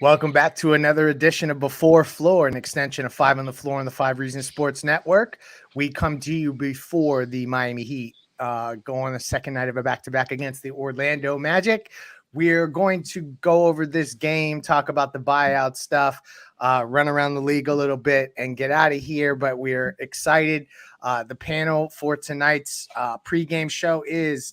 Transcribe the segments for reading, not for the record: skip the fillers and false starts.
Welcome back to another edition of Before Floor, an extension of Five on the Floor on the Five Reasons Sports Network. We come to you before the Miami Heat go on the second night of a back-to-back against the Orlando Magic. We're going to go over this game, talk about the buyout stuff, run around the league a little bit, and get out of here. But we're excited. The panel for tonight's pregame show is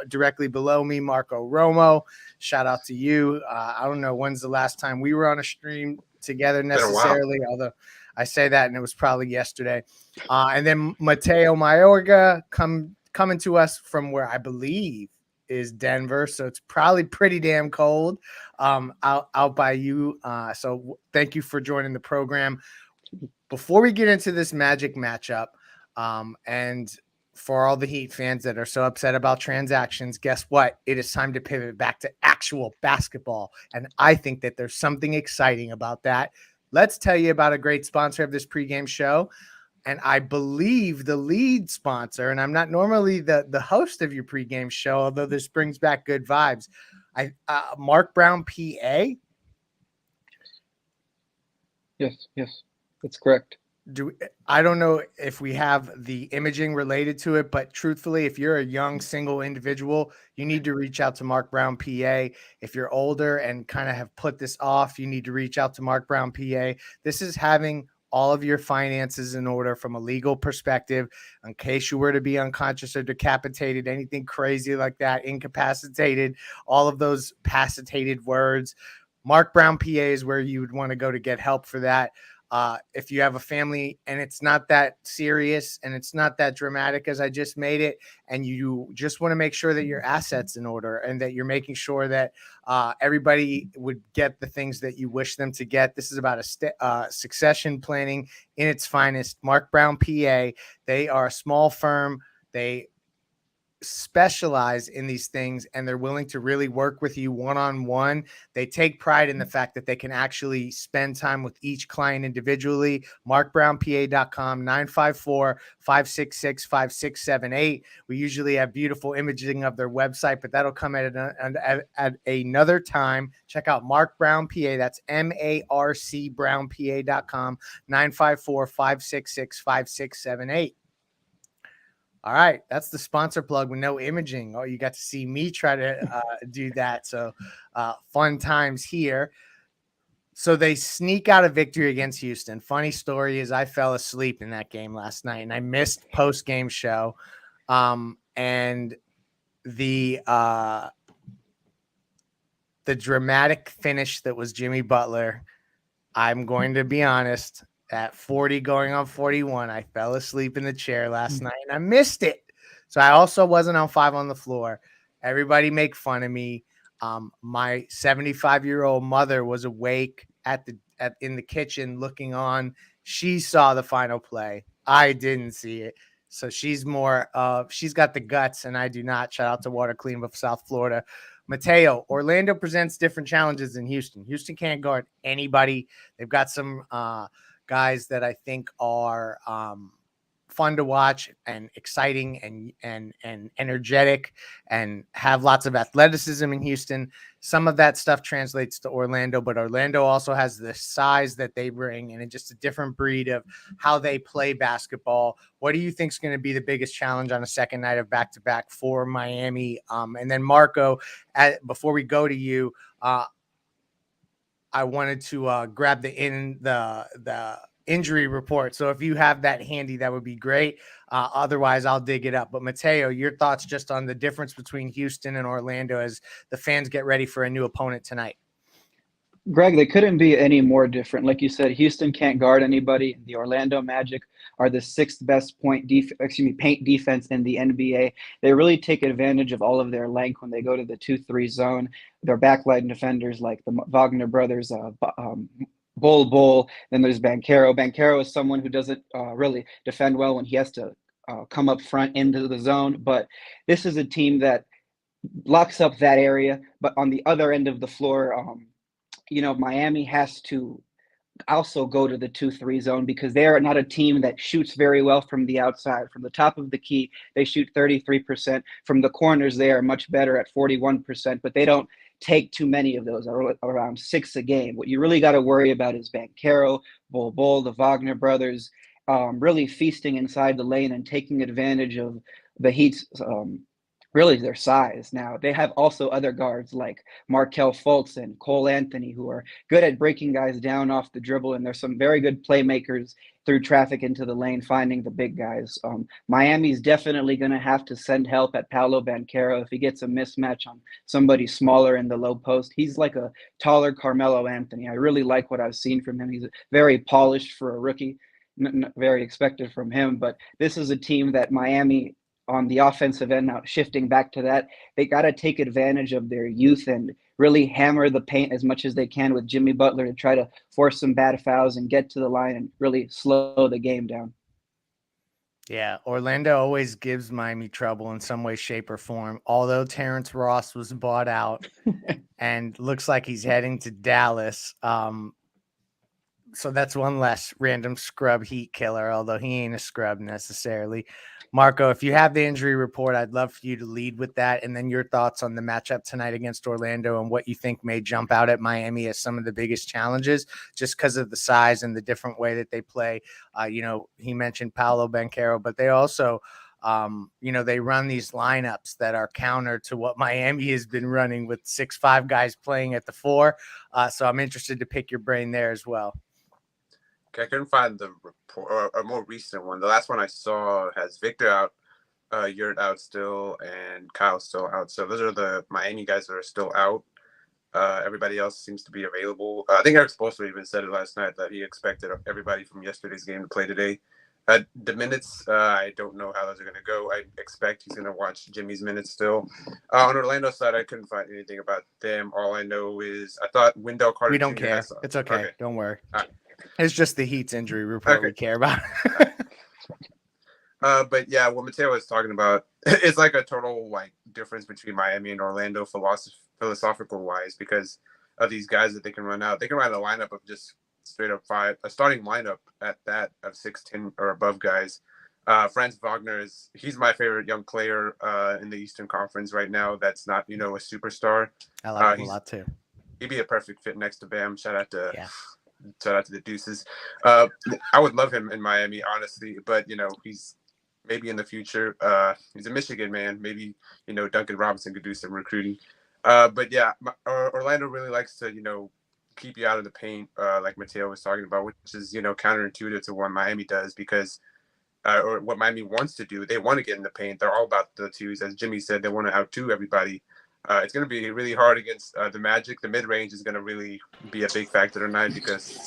directly below me, Marco Romo. Shout out to you. I don't know when's the last time we were on a stream together necessarily, although I say that and it was probably yesterday. And then Mateo Mayorga coming to us from where I believe is Denver, so it's probably pretty damn cold out by you. So thank you for joining the program. Before we get into this Magic matchup, and for all the Heat fans that are so upset about transactions, guess what? It is time to pivot back to actual basketball. And I think that there's something exciting about that. Let's tell you about a great sponsor of this pregame show. And I believe the lead sponsor, and I'm not normally the host of your pregame show, although this brings back good vibes. Mark Brown, PA. Yes, that's correct. I don't know if we have the imaging related to it, but truthfully, if you're a young single individual, you need to reach out to Mark Brown, PA. If you're older and kind of have put this off, you need to reach out to Mark Brown, PA. This is having all of your finances in order from a legal perspective, in case you were to be unconscious or decapitated, anything crazy like that, incapacitated, all of those pacitated words. Mark Brown, PA is where you would want to go to get help for that. If you have a family and it's not that serious and it's not that dramatic as I just made it, and you just want to make sure that your assets in order and that you're making sure that everybody would get the things that you wish them to get. This is about succession planning in its finest. Mark Brown, PA. They are a small firm. They specialize in these things and they're willing to really work with you one-on-one. They take pride in the fact that they can actually spend time with each client individually. markbrownpa.com, 954-566-5678. We usually have beautiful imaging of their website, but that'll come at another time. Check out Mark Brown PA. That's MARC brownpa.com, 954-566-5678. All right, that's the sponsor plug with no imaging. Oh, you got to see me try to do that. So fun times here. So they sneak out a victory against Houston. Funny story is I fell asleep in that game last night and I missed post-game show. And the dramatic finish that was Jimmy Butler, I'm going to be honest, at 40 going on 41, I fell asleep in the chair last night and I missed it. So I also wasn't on Five on the Floor. Everybody make fun of me. My 75-year-old mother was awake in the kitchen looking on. She saw the final play. I didn't see it. So she's got the guts and I do not. Shout out to Water Clean of South Florida. Mateo, Orlando presents different challenges than Houston. Houston can't guard anybody. They've got some guys that I think are fun to watch and exciting and energetic and have lots of athleticism in Houston. Some of that stuff translates to Orlando, but Orlando also has the size that they bring and just a different breed of how they play basketball. What do you think is going to be the biggest challenge on a second night of back-to-back for Miami? And then Marco, before we go to you, I wanted to grab the injury report. So if you have that handy, that would be great. Otherwise, I'll dig it up. But Mateo, your thoughts just on the difference between Houston and Orlando as the fans get ready for a new opponent tonight. Greg, they couldn't be any more different. Like you said, Houston can't guard anybody. The Orlando Magic are the sixth best paint defense in the NBA. They really take advantage of all of their length when they go to the 2-3 zone. Their backline defenders like the Wagner brothers, Bull. Then there's Banchero. Banchero is someone who doesn't really defend well when he has to come up front into the zone. But this is a team that locks up that area. But on the other end of the floor, Miami has to also go to the 2-3 zone because they are not a team that shoots very well from the outside. From the top of the key, they shoot 33%. From the corners, they are much better at 41%, but they don't take too many of those, around 6 a game. What you really got to worry about is Banchero, Bol, the Wagner brothers, really feasting inside the lane and taking advantage of the Heat's really their size. Now, they have also other guards like Markel Fultz and Cole Anthony who are good at breaking guys down off the dribble, and there's some very good playmakers through traffic into the lane, finding the big guys. Miami's definitely going to have to send help at Paolo Banchero if he gets a mismatch on somebody smaller in the low post. He's like a taller Carmelo Anthony. I really like what I've seen from him. He's very polished for a rookie, very expected from him. But this is a team that Miami, on the offensive end, now shifting back to that, they got to take advantage of their youth and really hammer the paint as much as they can with Jimmy Butler to try to force some bad fouls and get to the line and really slow the game down. Yeah, Orlando always gives Miami trouble in some way, shape, or form. Although Terrence Ross was bought out and looks like he's heading to Dallas. So that's one less random scrub Heat killer, although he ain't a scrub necessarily. Marco, if you have the injury report, I'd love for you to lead with that, and then your thoughts on the matchup tonight against Orlando and what you think may jump out at Miami as some of the biggest challenges, just because of the size and the different way that they play. He mentioned Paolo Banchero, but they also, they run these lineups that are counter to what Miami has been running with 6'5" guys playing at the 4. So I'm interested to pick your brain there as well. Okay, I couldn't find the report, or a more recent one. The last one I saw has Victor out, Yurt out still, and Kyle still out. So those are the Miami guys that are still out. Everybody else seems to be available. I think Eric Spoelstra even said it last night that he expected everybody from yesterday's game to play today. The minutes, I don't know how those are going to go. I expect he's going to watch Jimmy's minutes still. On Orlando's side, I couldn't find anything about them. All I know is I thought Wendell Carter. We don't Jr. care. It's okay. Don't worry. It's just the Heat's injury report we care about. But yeah, what Mateo was talking about, it's like a total difference between Miami and Orlando philosophical wise, because of these guys that they can run out. They can run a lineup of just straight up 5, a starting lineup at that of 6'10" or above guys. Franz Wagner he's my favorite young player in the Eastern Conference right now. That's not a superstar. I like him a lot too. He'd be a perfect fit next to Bam. Shout out to the Deuces. I would love him in Miami, honestly, but he's maybe in the future. He's a Michigan man. Maybe Duncan Robinson could do some recruiting. But yeah, Orlando really likes to keep you out of the paint, like Mateo was talking about, which is counterintuitive to what Miami does, because or what Miami wants to do. They want to get in the paint. They're all about the twos, as Jimmy said. They want to out-2 everybody. It's going to be really hard against the Magic. The mid-range is going to really be a big factor tonight, because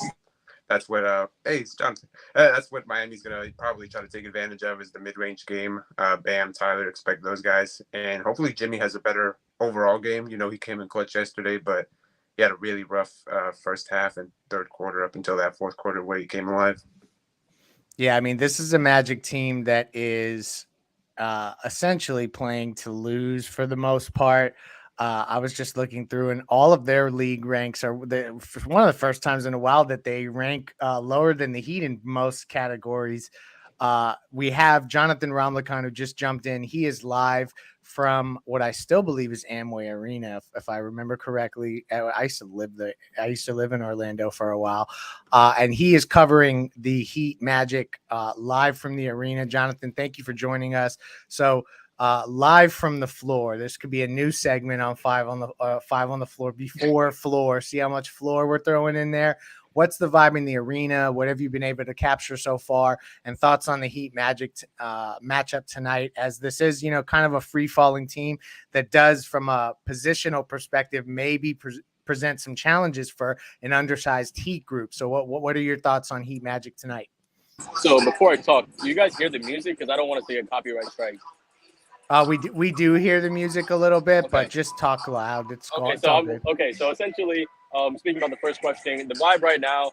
that's what it's Jonathan. That's what Miami's going to probably try to take advantage of, is the mid-range game. Bam, Tyler, expect those guys. And hopefully Jimmy has a better overall game. He came in clutch yesterday, but he had a really rough first half and third quarter up until that fourth quarter where he came alive. Yeah, I mean, this is a Magic team that is essentially playing to lose for the most part. I was just looking through, and all of their league ranks are one of the first times in a while that they rank lower than the Heat in most categories. We have Jonathan Ramlakan, who just jumped in. He is live from what I still believe is Amway Arena, if I remember correctly. I used to live in Orlando for a while, and he is covering the Heat Magic live from the arena. Jonathan, thank you for joining us. So live from the floor. This could be a new segment on Five on the Floor, before floor. See how much floor we're throwing in there. What's the vibe in the arena? What have you been able to capture so far? And thoughts on the Heat Magic matchup tonight, as this is, kind of a free-falling team that does, from a positional perspective, maybe present some challenges for an undersized Heat group. So what are your thoughts on Heat Magic tonight? So before I talk, do you guys hear the music? Because I don't want to see a copyright strike. We do hear the music a little bit, Okay. But just talk loud. It's Okay, all good. So essentially, speaking about the first question, the vibe right now,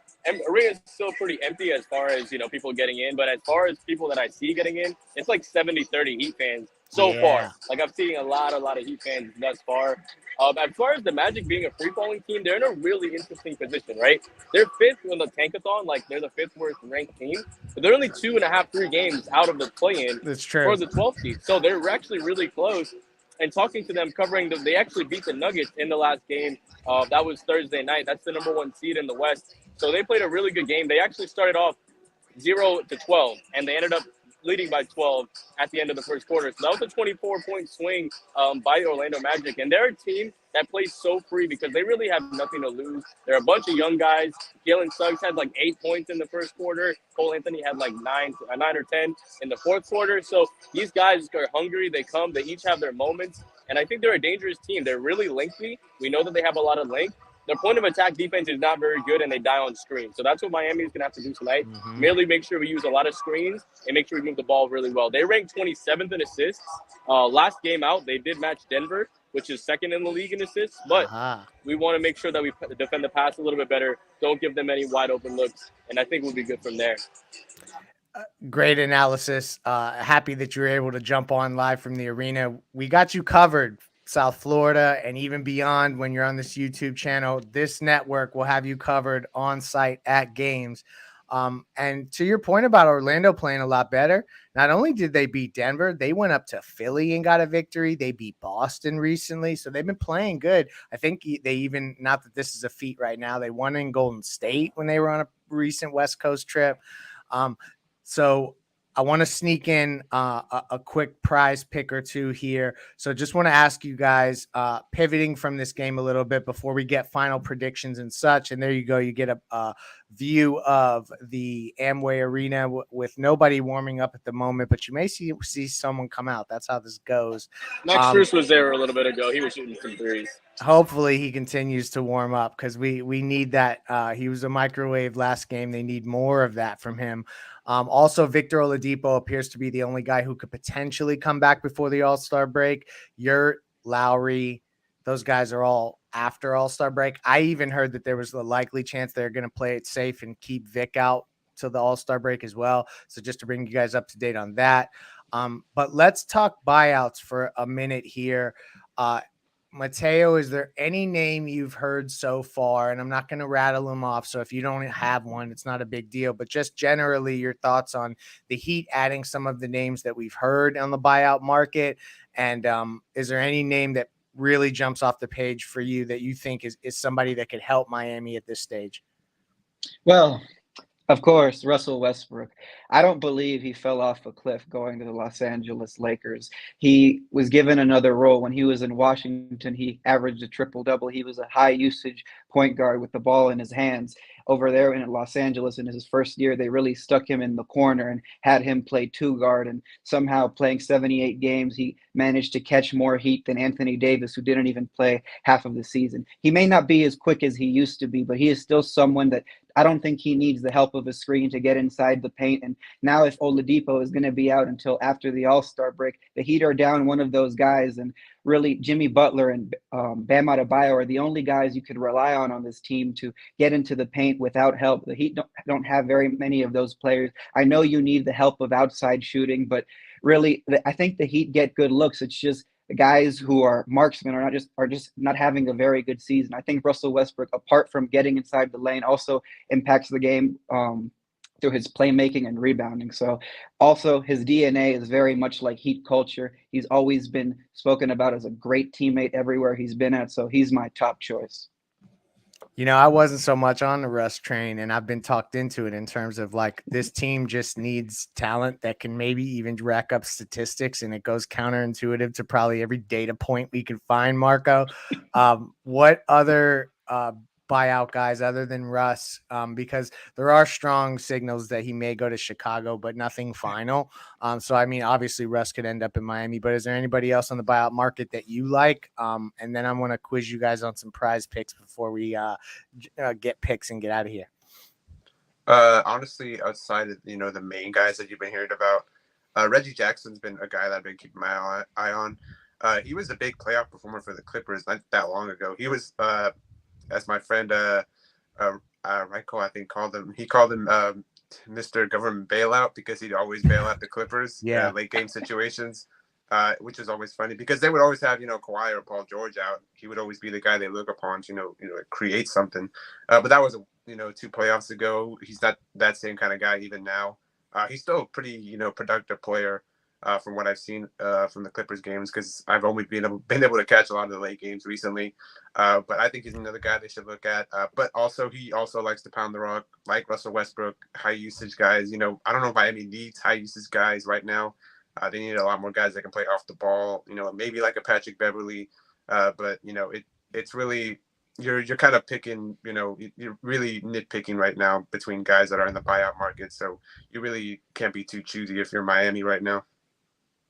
arena is still pretty empty as far as people getting in, but as far as people that I see getting in, it's like 70-30 Heat fans so far. Like, I've seen a lot of Heat fans thus far. As far as the Magic being a free-falling team, they're in a really interesting position, right? They're fifth in the tankathon, like they're the fifth worst ranked team, but they're only 2.5, 3 games out of the play-in. That's true. For the 12th seed. So they're actually really close. and talking to them, covering them, they actually beat the Nuggets in the last game. That was Thursday night. That's the #1 seed in the West. So they played a really good game. They actually started off 0-12, and they ended up leading by 12 at the end of the first quarter. So that was a 24-point swing by the Orlando Magic. And they're a team that plays so free because they really have nothing to lose. They're a bunch of young guys. Jalen Suggs had like 8 points in the first quarter. Cole Anthony had like 9 or 10 in the fourth quarter. So these guys are hungry. They come. They each have their moments. And I think they're a dangerous team. They're really lengthy. We know that they have a lot of length. Their point of attack defense is not very good, and they die on screens. So that's what Miami is going to have to do tonight. Merely make sure we use a lot of screens and make sure we move the ball really well. They ranked 27th in assists. Last game out, they did match Denver, which is second in the league in assists. But we want to make sure that we defend the pass a little bit better. Don't give them any wide open looks, and I think we'll be good from there. Great analysis. Happy that you were able to jump on live from the arena. We got you covered, South Florida, and even beyond when you're on this YouTube channel. This network will have you covered on site at games. And to your point about Orlando playing a lot better, not only did they beat Denver, they went up to Philly and got a victory. They beat Boston recently. So they've been playing good. I think they even, not that this is a feat right now, they won in Golden State when they were on a recent West Coast trip. So I want to sneak in a quick prize pick or two here. So just want to ask you guys, pivoting from this game a little bit before we get final predictions and such. And there you go. You get a view of the Amway Arena with nobody warming up at the moment, but you may see someone come out. That's how this goes. Max Strus was there a little bit ago. He was shooting some threes. Hopefully he continues to warm up because we need that. He was a microwave last game. They need more of that from him. Also, Victor Oladipo appears to be the only guy who could potentially come back before the All-Star break. Yurt, Lowry, those guys are all after All-Star break. I even heard that there was a likely chance they're going to play it safe and keep Vic out till the All-Star break as well. So just to bring you guys up to date on that. But let's talk buyouts for a minute here. Mateo, is there any name you've heard so far? And I'm not going to rattle them off. So if you don't have one, it's not a big deal. But just generally your thoughts on the Heat adding some of the names that we've heard on the buyout market. And is there any name that really jumps off the page for you that you think is somebody that could help Miami at this stage? Well, of course, Russell Westbrook. I don't believe he fell off a cliff going to the Los Angeles Lakers. He was given another role. When he was in Washington, he averaged a triple-double. He was a high-usage point guard with the ball in his hands. Over there in Los Angeles in his first year, they really stuck him in the corner and had him play two guard. And somehow playing 78 games, he managed to catch more heat than Anthony Davis, who didn't even play half of the season. He may not be as quick as he used to be, but he is still someone that I don't think he needs the help of a screen to get inside the paint. And now if Oladipo is going to be out until after the All-Star break, the Heat are down one of those guys. And really, Jimmy Butler and Bam Adebayo are the only guys you could rely on this team to get into the paint without help. The Heat don't have very many of those players. I know you need the help of outside shooting, but really, I think the Heat get good looks. It's just the guys who are marksmen are just not having a very good season. I think Russell Westbrook, apart from getting inside the lane, also impacts the game through his playmaking and rebounding. So also his DNA is very much like Heat culture. He's always been spoken about as a great teammate everywhere he's been at. So he's my top choice. You know, I wasn't so much on the Russ train, and I've been talked into it in terms of like this team just needs talent that can maybe even rack up statistics, and it goes counterintuitive to probably every data point we can find, Marco. What other buyout guys other than Russ? Because there are strong signals that he may go to Chicago, but nothing final. So, I mean, obviously Russ could end up in Miami, but is there anybody else on the buyout market that you like? And then I'm going to quiz you guys on some prize picks before we get picks and get out of here. Honestly, outside of, the main guys that you've been hearing about, Reggie Jackson's been a guy that I've been keeping my eye on. He was a big playoff performer for the Clippers not that long ago. He was, as my friend Ryko, I think, called him Mr. Government Bailout, because he'd always bail out the Clippers in late game situations, which is always funny because they would always have, Kawhi or Paul George out. He would always be the guy they look upon to, create something. But that was, 2 playoffs ago. He's not that same kind of guy even now. He's still a pretty, productive player. from what I've seen from the Clippers games, because I've only been able to catch a lot of the late games recently. But I think he's another guy they should look at. But also, he also likes to pound the rock, like Russell Westbrook, high usage guys. I don't know if Miami needs high usage guys right now. They need a lot more guys that can play off the ball. Maybe like a Patrick Beverly. But it's really you're kind of picking. You're really nitpicking right now between guys that are in the buyout market. So you really can't be too choosy if you're Miami right now.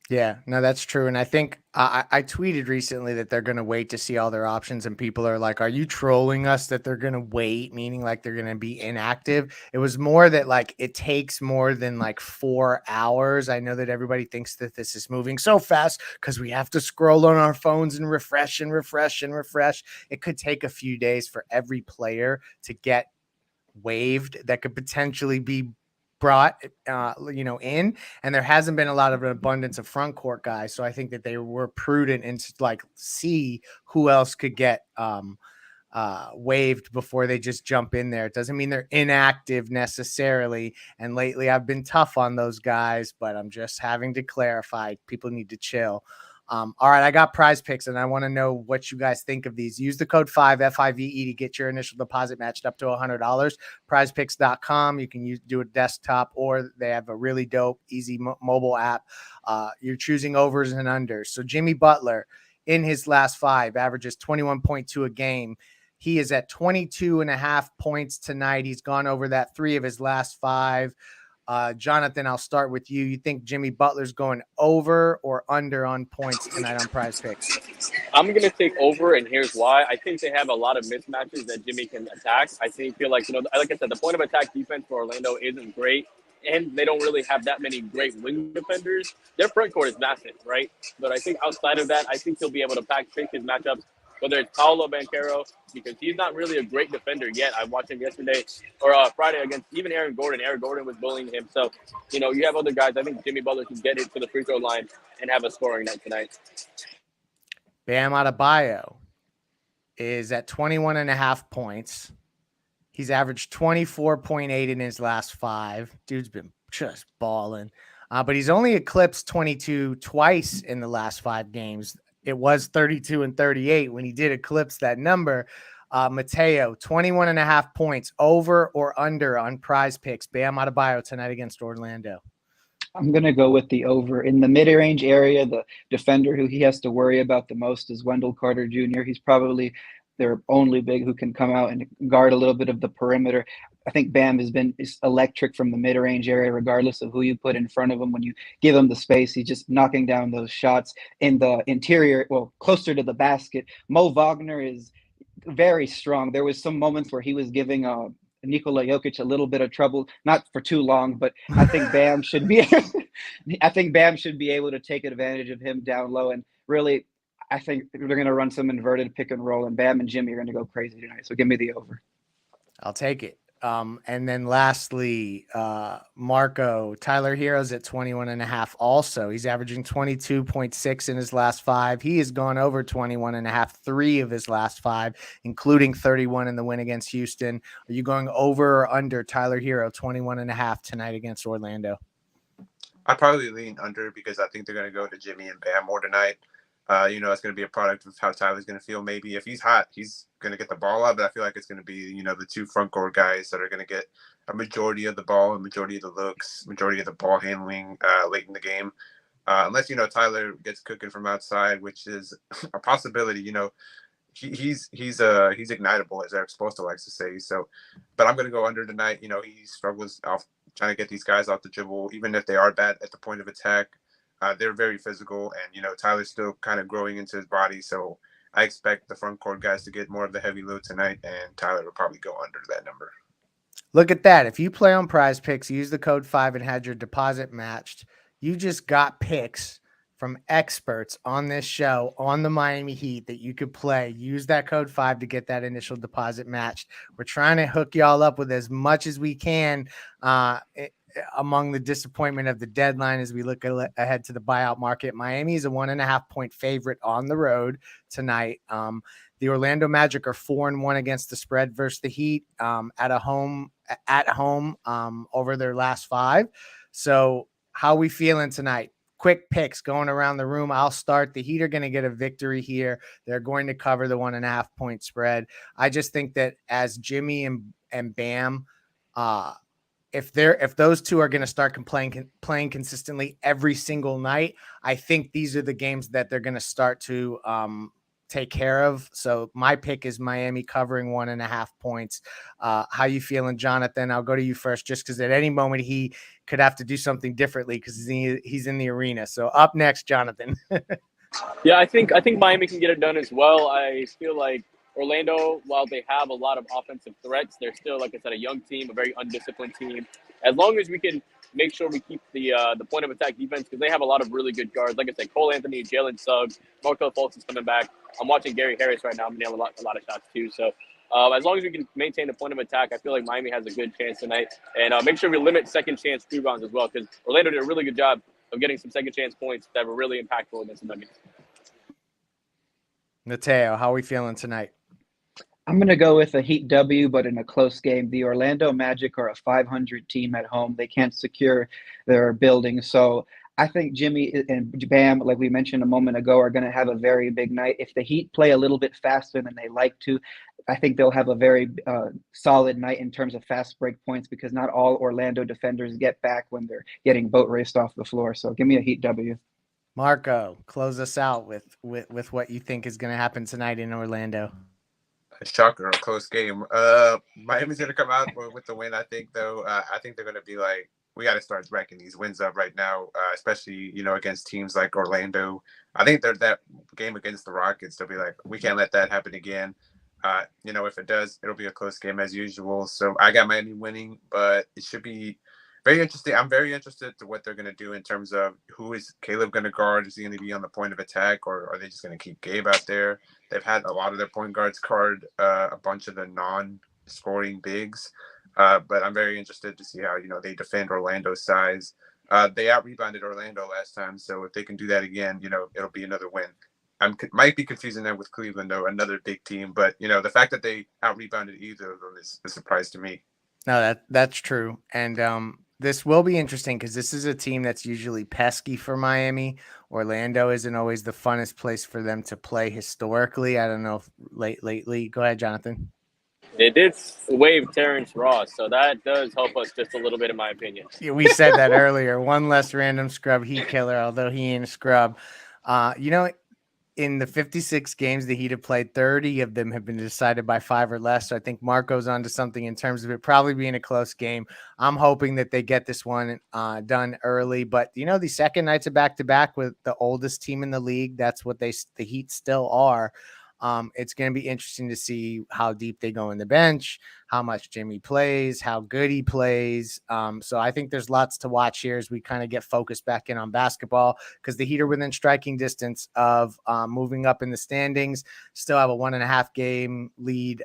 Yeah, no, that's true. And I think I tweeted recently that they're going to wait to see all their options. And people are like, are you trolling us that they're going to wait? Meaning like they're going to be inactive. It was more that like it takes more than like 4 hours. I know that everybody thinks that this is moving so fast because we have to scroll on our phones and refresh and refresh and refresh. It could take a few days for every player to get waived that could potentially be brought in, and there hasn't been a lot of an abundance of front court guys, so I think that they were prudent and like see who else could get waived before they just jump in there. It doesn't mean they're inactive necessarily, and lately I've been tough on those guys, but I'm just having to clarify people need to chill. All right, I got Prize Picks, and I want to know what you guys think of these. Use the code 5 FIVE to get your initial deposit matched up to $100. PrizePicks.com. You can do a desktop, or they have a really dope, easy mobile app. You're choosing overs and unders. So Jimmy Butler, in his last 5, averages 21.2 a game. He is at 22.5 points tonight. He's gone over that 3 of his last 5. Jonathan, I'll start with you. You think Jimmy Butler's going over or under on points tonight on Prize Picks? I'm going to take over, and here's why. I think they have a lot of mismatches that Jimmy can attack. I feel like, like I said, the point of attack defense for Orlando isn't great, and they don't really have that many great wing defenders. Their front court is massive, right? But I think outside of that, I think he'll be able to pick his matchups, whether it's Paolo Banchero, because he's not really a great defender yet. I watched him yesterday or Friday against even Aaron Gordon. Aaron Gordon was bullying him. So, you have other guys. I think Jimmy Butler can get it to the free throw line and have a scoring night tonight. Bam Adebayo is at 21.5 points. He's averaged 24.8 in his last 5. Dude's been just balling. But he's only eclipsed 22 twice in the last 5 games. It was 32 and 38 when he did eclipse that number. Mateo, 21.5 points, over or under on Prize Picks. Bam Adebayo tonight against Orlando. I'm going to go with the over. In the mid-range area, the defender who he has to worry about the most is Wendell Carter Jr. He's probably their only big who can come out and guard a little bit of the perimeter. I think Bam has been electric from the mid-range area, regardless of who you put in front of him. When you give him the space, he's just knocking down those shots in the interior, well, closer to the basket. Mo Wagner is very strong. There was some moments where he was giving Nikola Jokic a little bit of trouble, not for too long, but I think Bam should be able to take advantage of him down low. And really, I think they're going to run some inverted pick and roll, and Bam and Jimmy are going to go crazy tonight. So give me the over. I'll take it. And then lastly, Marco, Tyler Hero's at 21.5 also. He's averaging 22.6 in his last 5. He has gone over 21.5, 3 of his last 5, including 31 in the win against Houston. Are you going over or under Tyler Hero, 21.5 tonight against Orlando? I probably lean under because I think they're going to go to Jimmy and Bam more tonight. It's going to be a product of how Tyler's going to feel. Maybe if he's hot, he's going to get the ball up, but I feel like it's going to be, the 2 front court guys that are going to get a majority of the ball, a majority of the looks, majority of the ball handling late in the game. Unless, Tyler gets cooking from outside, which is a possibility. He's ignitable, as Eric Spoelstra likes to say. So, but I'm going to go under tonight. He struggles off trying to get these guys off the dribble, even if they are bad at the point of attack. They're very physical, and Tyler's still kind of growing into his body. So I expect the front court guys to get more of the heavy load tonight, and Tyler will probably go under that number. Look at that. If you play on Prize Picks, use the code 5 and had your deposit matched, you just got picks from experts on this show on the Miami Heat that you could play. Use that code 5 to get that initial deposit matched. We're trying to hook y'all up with as much as we can among the disappointment of the deadline as we look ahead to the buyout market. Miami is a 1.5 point favorite on the road tonight. The Orlando Magic are 4-1 against the spread versus the Heat at home over their last 5. So how are we feeling tonight? quick picks going around the room. I'll start. The Heat are going to get a victory here. They're going to cover the 1.5 point spread. I just think that as Jimmy and Bam, if those two are going to start playing consistently every single night, I think these are the games that they're going to start to take care of. So my pick is Miami covering 1.5 points. How you feeling, Jonathan? I'll go to you first, just because at any moment he could have to do something differently because he's in the arena. So up next, Jonathan. Yeah, I think Miami can get it done as well. I feel like Orlando, while they have a lot of offensive threats, they're still, like I said, a young team, a very undisciplined team. As long as we can make sure we keep the point of attack defense, because they have a lot of really good guards. Like I said, Cole Anthony, Jalen Suggs, Markel Fultz is coming back. I'm watching Gary Harris right now. I'm nailing a lot of shots too. So as long as we can maintain the point of attack, I feel like Miami has a good chance tonight. And make sure we limit second chance rebounds as well, because Orlando did a really good job of getting some second chance points that were really impactful against the Nuggets. Mateo, how are we feeling tonight? I'm going to go with a Heat W, but in a close game. The Orlando Magic are a 500 team at home. They can't secure their building. So I think Jimmy and Bam, like we mentioned a moment ago, are going to have a very big night. If the Heat play a little bit faster than they like to, I think they'll have a very solid night in terms of fast break points, because not all Orlando defenders get back when they're getting boat raced off the floor. So give me a Heat W. Marco, close us out with what you think is going to happen tonight in Orlando. A shocker, a close game. Miami's going to come out with the win, I think, though. I think they're going to be like, we got to start racking these wins up right now, especially, against teams like Orlando. I think that game against the Rockets, they'll be like, we can't let that happen again. If it does, it'll be a close game as usual. So I got Miami winning, but it should be very interesting. I'm very interested to what they're going to do in terms of who is Caleb going to guard? Is he going to be on the point of attack, or are they just going to keep Gabe out there? They've had a lot of their point guards guard a bunch of the non-scoring bigs, but I'm very interested to see how they defend Orlando's size. They out-rebounded Orlando last time, so if they can do that again, it'll be another win. Might be confusing them with Cleveland, though, another big team, but the fact that they out-rebounded either of them is a surprise to me. No, that's true, and this will be interesting because this is a team that's usually pesky for Miami. Orlando isn't always the funnest place for them to play historically. I don't know if lately. Go ahead, Jonathan. They did waive Terrence Ross, so that does help us just a little bit, in my opinion. Yeah, we said that earlier. One less random scrub Heat killer, although he ain't a scrub. In the 56 games the Heat have played, 30 of them have been decided by 5 or less. So I think Marco's onto something in terms of it probably being a close game. I'm hoping that they get this one done early. But, the second nights of back-to-back with the oldest team in the league, that's what the Heat still are. It's going to be interesting to see how deep they go in the bench, how much Jimmy plays, how good he plays. So I think there's lots to watch here as we kind of get focused back in on basketball, because the Heat are within striking distance of moving up in the standings, still have a 1.5 game lead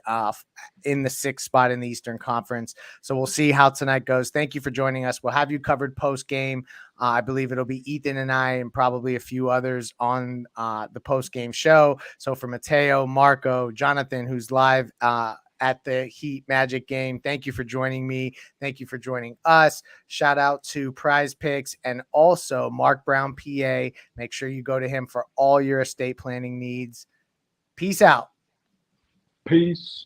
in the 6th spot in the Eastern Conference. So we'll see how tonight goes. Thank you for joining us. We'll have you covered post game. I believe it'll be Ethan and I and probably a few others on the post-game show. So for Mateo, Marco, Jonathan, who's live at the Heat Magic game, thank you for joining me. Thank you for joining us. Shout out to Prize Picks and also Mark Brown, PA. Make sure you go to him for all your estate planning needs. Peace out. Peace.